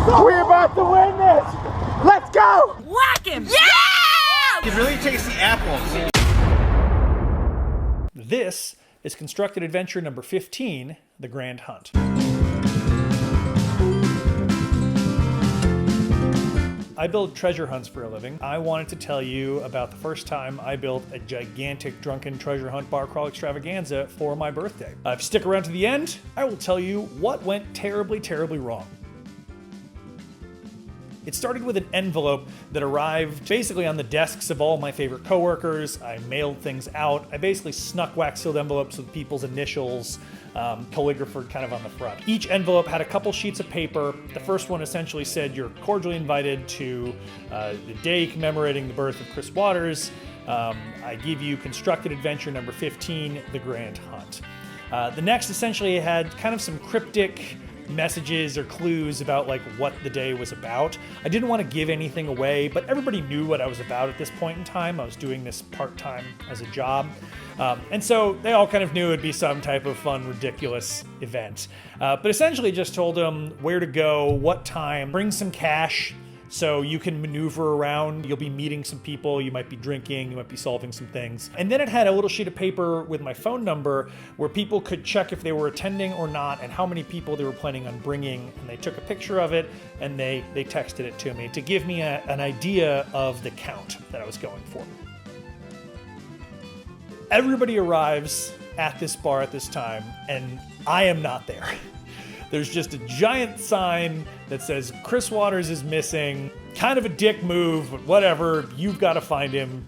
We're about to win this! Let's go! Whack him! Yeah! He's really tasty apples. This is Constructed Adventure number 15, The Grand Hunt. I build treasure hunts for a living. I wanted to tell you about the first time I built a gigantic drunken treasure hunt bar crawl extravaganza for my birthday. If you stick around to the end, I will tell you what went terribly, terribly wrong. It started with an envelope that arrived basically on the desks of all my favorite coworkers. I mailed things out. I basically snuck wax-sealed envelopes with people's initials, calligraphed kind of on the front. Each envelope had a couple sheets of paper. The first one essentially said, "You're cordially invited to the day commemorating the birth of Chris Waters. I give you Constructed Adventure number 15, The Grand Hunt." The next essentially had kind of some cryptic messages or clues about like what the day was about. I didn't want to give anything away, but everybody knew what I was about at this point in time. I was doing this part-time as a job. And so they all kind of knew it'd be some type of fun, ridiculous event. But essentially just told them where to go, what time, bring some cash, so you can maneuver around. You'll be meeting some people, you might be drinking, you might be solving some things. And then it had a little sheet of paper with my phone number where people could check if they were attending or not and how many people they were planning on bringing. And they took a picture of it and they texted it to me to give me an idea of the count that I was going for. Everybody arrives at this bar at this time and I am not there. There's just a giant sign that says Chris Waters is missing. Kind of a dick move, but whatever. You've got to find him.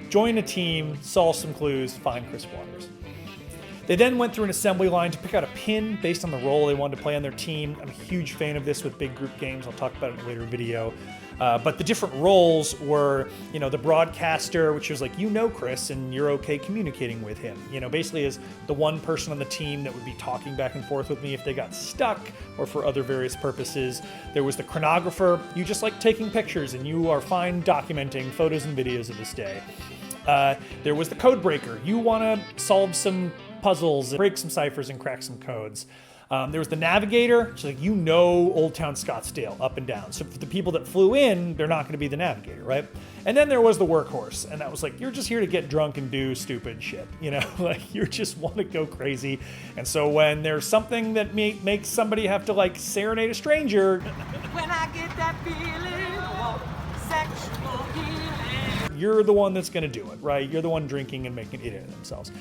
Join a team, solve some clues, find Chris Waters. They then went through an assembly line to pick out a pin based on the role they wanted to play on their team. I'm a huge fan of this with big group games. I'll talk about it in a later video. But the different roles were, the broadcaster, which was like, Chris, and you're okay communicating with him. Basically is the one person on the team that would be talking back and forth with me if they got stuck or for other various purposes. There was the chronographer. You just like taking pictures and you are fine documenting photos and videos of this day. There was the code breaker. You want to solve some puzzles, break some ciphers, and crack some codes. There was the navigator, so Old Town Scottsdale up and down. So for the people that flew in, they're not going to be the navigator, right? And then there was the workhorse, and that was like, you're just here to get drunk and do stupid shit, you just want to go crazy. And so when there's something that makes somebody have to serenade a stranger, When I get that feeling of sexual healing, you're the one that's going to do it, right? You're the one drinking and making an idiot of themselves.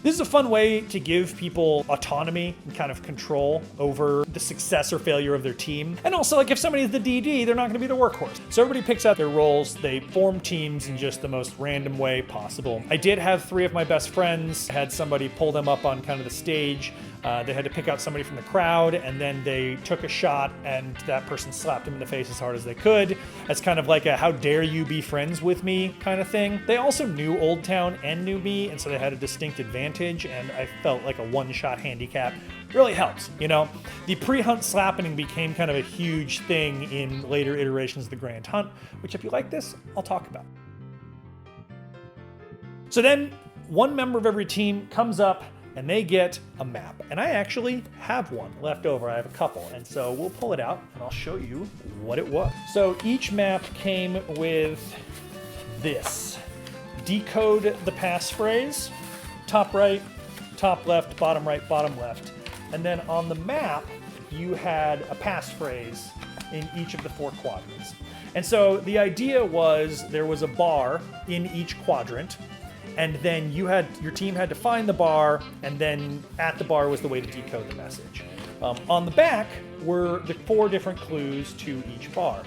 This is a fun way to give people autonomy and kind of control over the success or failure of their team. And also, if somebody's the DD, they're not going to be the workhorse. So everybody picks out their roles. They form teams in just the most random way possible. I did have 3 of my best friends. I had somebody pull them up on kind of the stage. They had to pick out somebody from the crowd, and then they took a shot, and that person slapped him in the face as hard as they could. That's kind of like a how dare you be friends with me kind of thing. They also knew Old Town and knew me, and so they had a distinct advantage, and I felt like a one-shot handicap really helps, The pre-hunt slapping became kind of a huge thing in later iterations of the Grand Hunt, which if you like this, I'll talk about. So then, one member of every team comes up, and they get a map. And I actually have one left over. I have a couple. And so we'll pull it out and I'll show you what it was. So each map came with this. Decode the passphrase, top right, top left, bottom right, bottom left. And then on the map, you had a passphrase in each of the 4 quadrants. And so the idea was there was a bar in each quadrant, and then your team had to find the bar, and then at the bar was the way to decode the message. On the back were the 4 different clues to each bar.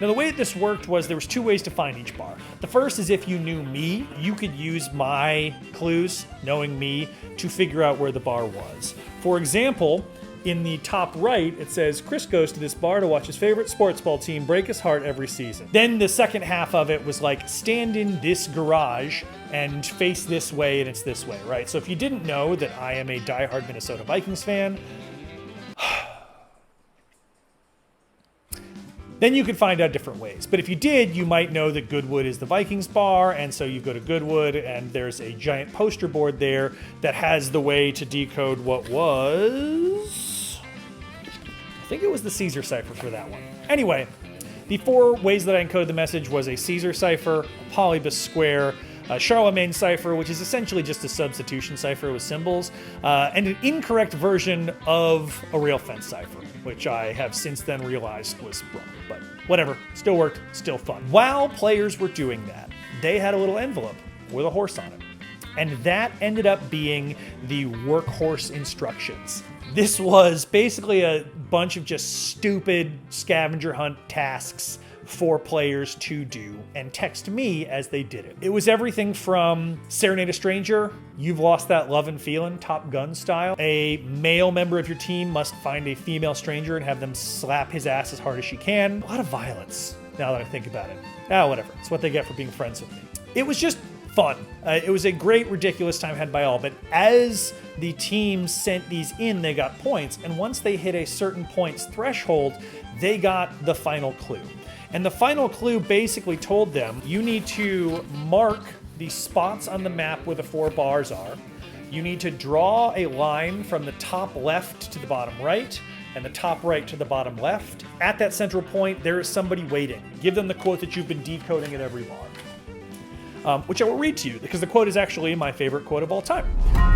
Now the way that this worked was there was 2 ways to find each bar. The first is if you knew me, you could use my clues, knowing me, to figure out where the bar was. For example, in the top right, it says, Chris goes to this bar to watch his favorite sports ball team break his heart every season. Then the second half of it was stand in this garage and face this way, and it's this way, right? So if you didn't know that I am a diehard Minnesota Vikings fan, then you could find out different ways. But if you did, you might know that Goodwood is the Vikings bar, and so you go to Goodwood, and there's a giant poster board there that has the way to decode what was... I think it was the Caesar cipher for that one. Anyway, the 4 ways that I encoded the message was a Caesar cipher, a Polybus square, a Charlemagne cipher, which is essentially just a substitution cipher with symbols, and an incorrect version of a rail fence cipher, which I have since then realized was wrong. But whatever, still worked, still fun. While players were doing that, they had a little envelope with a horse on it. And that ended up being the workhorse instructions. This was basically a bunch of just stupid scavenger hunt tasks for players to do and text me as they did it. It was everything from Serenade a Stranger, You've Lost That Love and Feeling, Top Gun style. A male member of your team must find a female stranger and have them slap his ass as hard as she can. A lot of violence, now that I think about it. Whatever, it's what they get for being friends with me. It was just fun. It was a great, ridiculous time had by all, but as the team sent these in, they got points, and once they hit a certain points threshold, they got the final clue. And the final clue basically told them, you need to mark the spots on the map where the 4 bars are. You need to draw a line from the top left to the bottom right, and the top right to the bottom left. At that central point, there is somebody waiting. Give them the quote that you've been decoding at every bar. Which I will read to you, because the quote is actually my favorite quote of all time.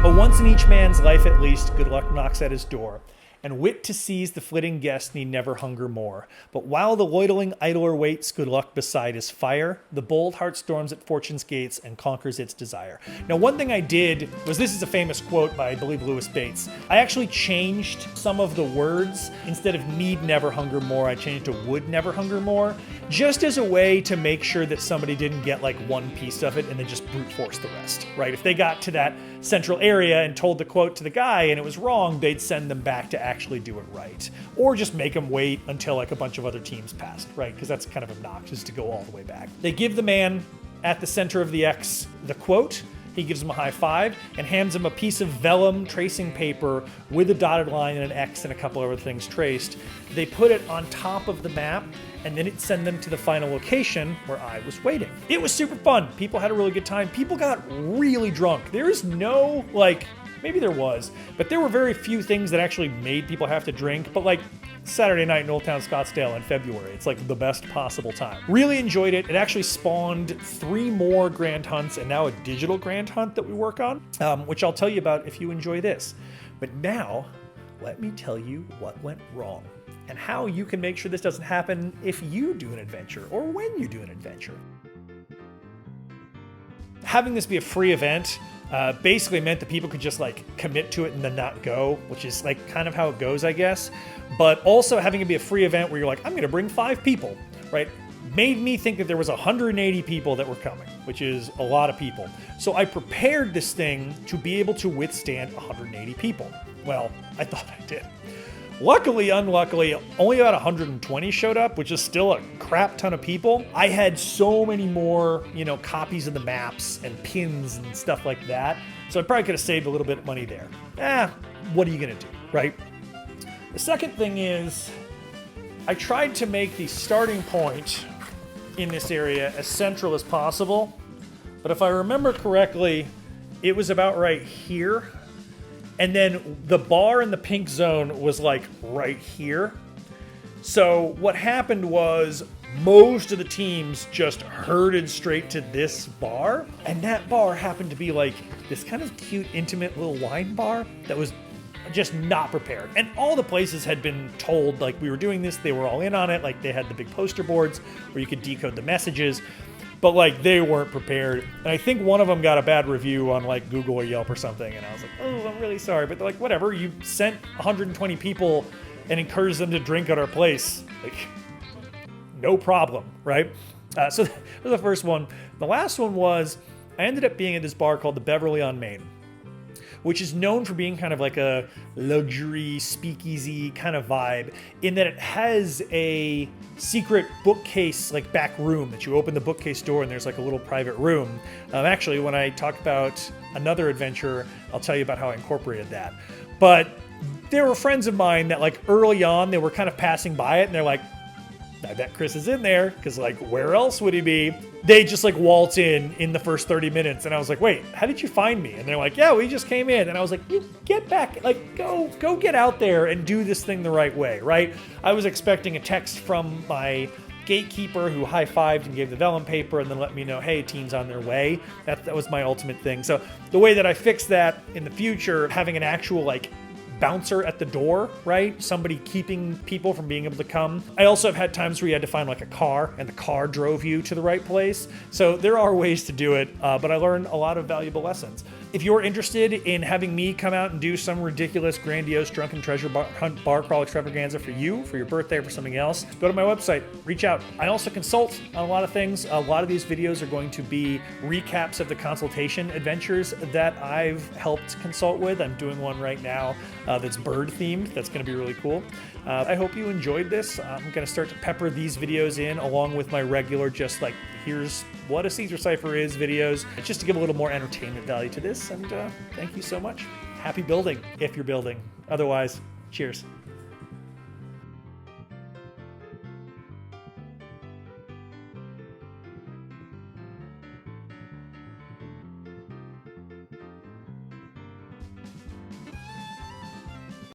But once in each man's life at least, good luck knocks at his door, and wit to seize the flitting guest need never hunger more. But while the loitering idler waits, good luck beside his fire, the bold heart storms at fortune's gates and conquers its desire. Now, one thing I did was, this is a famous quote by, I believe, Lewis Bates. I actually changed some of the words. Instead of need never hunger more, I changed to would never hunger more, just as a way to make sure that somebody didn't get like one piece of it and then just brute force the rest, right? If they got to that central area and told the quote to the guy and it was wrong, they'd send them back to actually do it right. Or just make them wait until like a bunch of other teams passed, right? Because that's kind of obnoxious to go all the way back. They give the man at the center of the X the quote. He gives him a high five and hands him a piece of vellum tracing paper with a dotted line and an X and a couple other things traced. They put it on top of the map, and then it sent them to the final location where I was waiting. It was super fun. People had a really good time. People got really drunk. There is no, like, maybe there was, but there were very few things that actually made people have to drink. But like Saturday night in Old Town Scottsdale in February, it's like the best possible time. Really enjoyed it. It actually spawned 3 more grand hunts and now a digital grand hunt that we work on, which I'll tell you about if you enjoy this. But now, let me tell you what went wrong and how you can make sure this doesn't happen if you do an adventure or when you do an adventure. Having this be a free event basically meant that people could just like commit to it and then not go, which is like kind of how it goes, I guess. But also having it be a free event where you're like, I'm going to bring 5 people, right? Made me think that there was 180 people that were coming, which is a lot of people. So I prepared this thing to be able to withstand 180 people. Well, I thought I did. Luckily, unluckily, only about 120 showed up, which is still a crap ton of people. I had so many more, copies of the maps and pins and stuff like that. So I probably could have saved a little bit of money there. What are you gonna do, right? The second thing is, I tried to make the starting point in this area as central as possible. But if I remember correctly, it was about right here. And then the bar in the pink zone was like right here. So what happened was most of the teams just herded straight to this bar. And that bar happened to be like this kind of cute, intimate little wine bar that was just not prepared. And all the places had been told like we were doing this, they were all in on it. Like they had the big poster boards where you could decode the messages. But like they weren't prepared. And I think one of them got a bad review on like Google or Yelp or something. And I was like, oh, I'm really sorry. But they're like, whatever, you sent 120 people and encouraged them to drink at our place. Like, no problem, right? So that was the first one. The last one was, I ended up being at this bar called the Beverly on Main, which is known for being kind of like a luxury speakeasy kind of vibe, in that it has a secret bookcase, like back room that you open the bookcase door and there's like a little private room. Actually, when I talk about another adventure, I'll tell you about how I incorporated that. But there were friends of mine that like early on, they were kind of passing by it and they're like, I bet Chris is in there, because like, where else would he be? They just like waltz in the first 30 minutes, and I was like, wait, how did you find me? And they're like, yeah, we just came in. And I was like, you get back, like, go get out there and do this thing the right way, right? I was expecting a text from my gatekeeper who high-fived and gave the vellum paper and then let me know, hey, team's on their way. That was my ultimate thing. So the way that I fix that in the future, having an actual like bouncer at the door, right? Somebody keeping people from being able to come. I also have had times where you had to find like a car and the car drove you to the right place. So there are ways to do it, but I learned a lot of valuable lessons. If you're interested in having me come out and do some ridiculous, grandiose, drunken treasure hunt bar crawl extravaganza for you, for your birthday, or for something else, go to my website, reach out. I also consult on a lot of things. A lot of these videos are going to be recaps of the consultation adventures that I've helped consult with. I'm doing one right now that's bird themed. That's going to be really cool. I hope you enjoyed this. I'm going to start to pepper these videos in along with my regular, just like, here's what a Caesar cipher is videos, just to give a little more entertainment value to this. And thank you so much. Happy building if you're building. Otherwise, cheers.